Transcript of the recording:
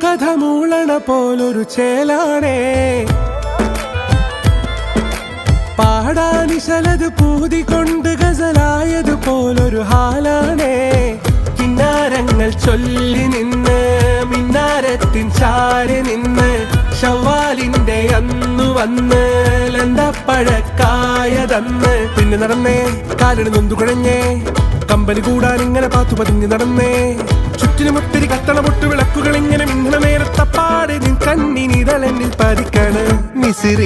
കഥ മൂളണ പോലൊരു ചേലാണേ, പാടാനിശലത് പൂതികൊണ്ട് ഗസലായത് പോലൊരു ഹാലാണേ. കിന്നാരങ്ങൾ ചൊല്ലി നിന്ന് മിന്നാരത്തിൻ ചാരി നിന്ന് ശവ്വാലിന്റെ അന്നു വന്ന് ലന്തപ്പഴക്കായതന്ന്. പിന്നെ നടന്നേ കാലിന് നൊന്തു കുഴഞ്ഞേ, കമ്പനി കൂടാൻ ഇങ്ങനെ പാത്തു പതിഞ്ഞ് നടന്നേ. ചുറ്റിനും ഒത്തിരി കത്തണ പൊട്ടു വിളക്കുകൾ ഇങ്ങനെ മിന്നണ നേരത്തപ്പാട് നിൻ കണ്ണിനിതളെന്നിൽ പതിക്കണ് മിസിറി.